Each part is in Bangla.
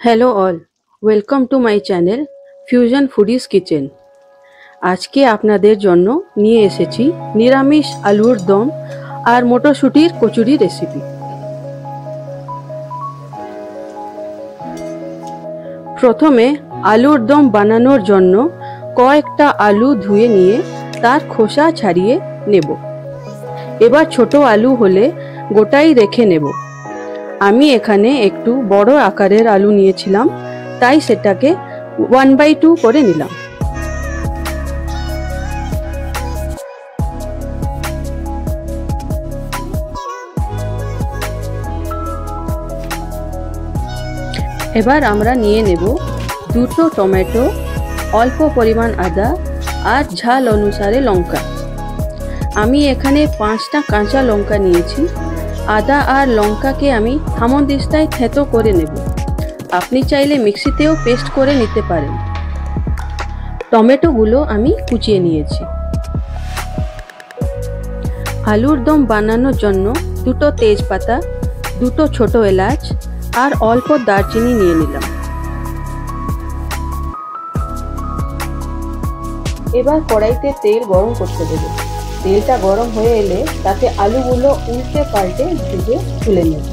Hello all, welcome to my channel fusion foodies kitchen. আজকে আপনাদের জন্য নিয়ে এসেছি নিরামিষ আলুর দম আর মটরশুঁটির কচুরি রেসিপি। প্রথমে আলুর দম বানানোর জন্য কয়েকটা আলু ধুয়ে নিয়ে তার খোসা ছাড়িয়ে নেব। এবার ছোট আলু হলে গোটাই রেখে নেব। আমি এখানে একটু বড় আকারের আলু নিয়েছিলাম, তাই সেটাকে 1/2 করে নিলাম। এবার আমরা নিয়ে নেব দুটো টমেটো, অল্প পরিমাণ আদা আর ঝাল অনুসারে লঙ্কা। আমি এখানে 5টা কাঁচা লঙ্কা নিয়েছি। আদা আর লঙ্কাকে আমি হামানদিস্তায় থেঁতো করে নেব। আপনি চাইলে মিক্সিতেও পেস্ট করে নিতে পারেন। টমেটোগুলো আমি কুচিয়ে নিয়েছি। আলুর দম বানানোর জন্য দুটো তেজপাতা, দুটো ছোট এলাচ আর অল্প দারচিনি নিয়ে নিলাম। এবার কড়াইতে তেল গরম করতে দেব। তেলটা গরম হয়ে এলে তাতে আলুগুলো উল্টে পাল্টে ভেজে তুলে নেব।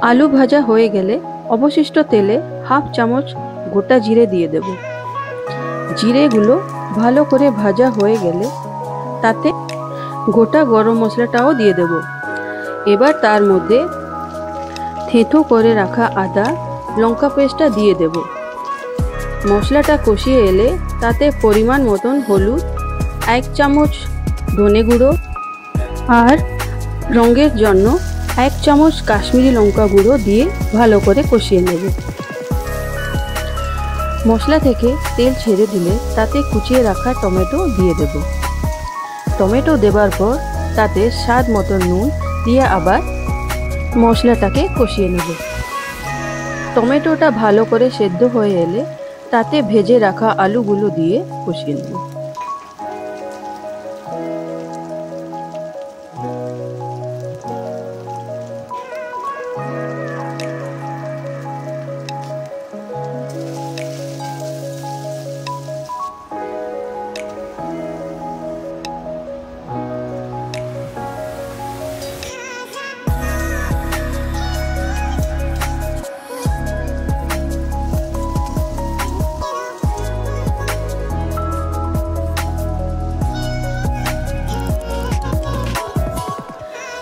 আলু ভাজা হয়ে গেলে অবশিষ্ট তেলে হাফ চামচ গোটা জিরে দিয়ে দেব। জিরেগুলো ভালো করে ভাজা হয়ে গেলে তাতে গোটা গরম মশলাটাও দিয়ে দেব। এবার তার মধ্যে থেঁতো করে রাখা আদা লঙ্কা পেস্টটা দিয়ে দেব। মশলাটা কষিয়ে এলে তাতে পরিমাণ মতন হলুদ, 1 চামচ ধনে গুঁড়ো আর রঙের জন্য 1 চামচ কাশ্মীরি লঙ্কা গুঁড়ো দিয়ে ভালো করে কষিয়ে নেব। মশলা থেকে তেল ছেড়ে দিলে তাতে কুচিয়ে রাখা টমেটো দিয়ে দেব। টমেটো দেবার পর তাতে স্বাদ মতো নুন দিয়ে আবার মশলাটাকে কষিয়ে নেব। টমেটোটা ভালো করে সেদ্ধ হয়ে এলে তাতে ভেজে রাখা আলুগুলো দিয়ে কষিয়ে নেব।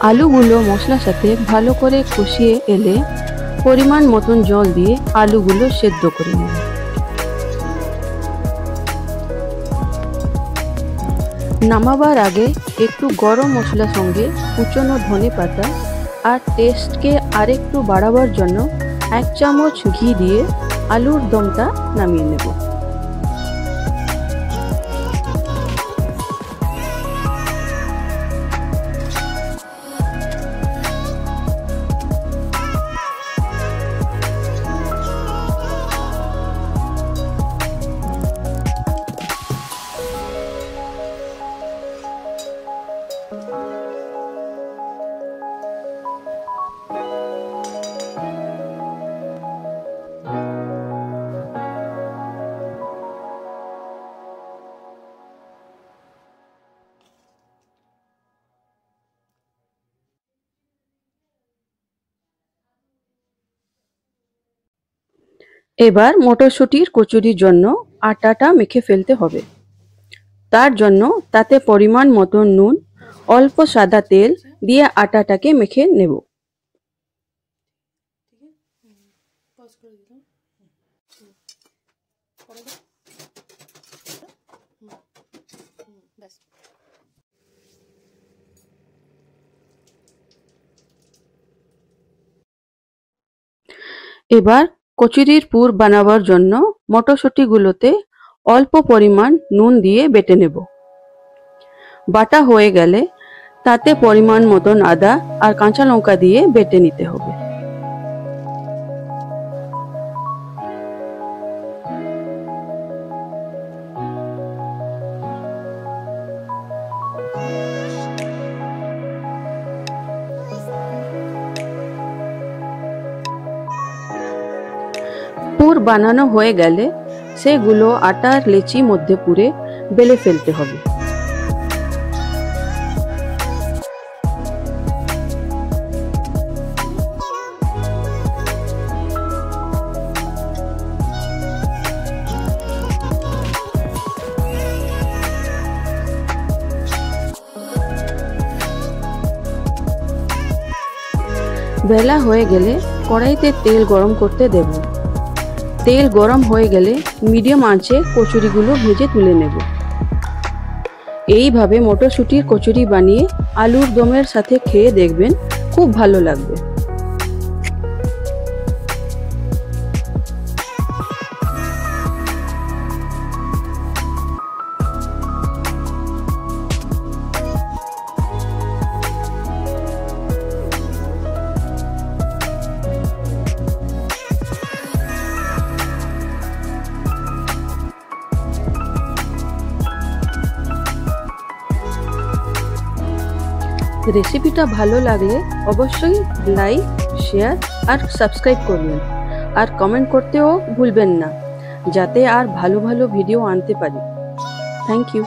আলুগুলো মশলার সাথে ভালো করে কষিয়ে এলে পরিমাণ মতন জল দিয়ে আলুগুলো সেদ্ধ করে নেব। নামাবার আগে একটু গরম মশলার সঙ্গে কুচনো ধনে পাতা আর টেস্টকে আরেকটু বাড়াবার জন্য 1 চামচ ঘি দিয়ে আলুর দমটা নামিয়ে নেব। এবার মটরশুঁটির কচুরির জন্য আটাটা মেখে ফেলতে হবে। তার জন্য তাতে পরিমাণ মতো নুন, অল্প সাদা তেল দিয়ে আটাটাকে মেখে নেব। এবার কচুরির পুর বানাবার জন্য মটরশুঁটিগুলোতে অল্প পরিমাণ নুন দিয়ে বেটে নেব। বাটা হয়ে গেলে তাতে পরিমাণ মতন আদা আর কাঁচা লঙ্কা দিয়ে বেটে নিতে হবে। পুর বানানো হয়ে গেলে সেগুলো আটার লেচি মধ্যে পুরে বেলে ফেলতে হবে। বেলা হয়ে গেলে কড়াইতে তেল গরম করতে দেব। তেল গরম হয়ে গেলে মিডিয়াম আঁচে কচুরিগুলো ভেজে তুলে নেব। এইভাবে মটরশুঁটির কচুরি বানিয়ে আলুর দমের সাথে খেয়ে দেখবেন, খুব ভালো লাগবে। রেসিপিটা ভালো লাগলে অবশ্যই লাইক, শেয়ার আর সাবস্ক্রাইব করবেন, আর কমেন্ট করতেও ভুলবেন না, যাতে আর ভালো ভালো ভিডিও আনতে পারি। Thank you.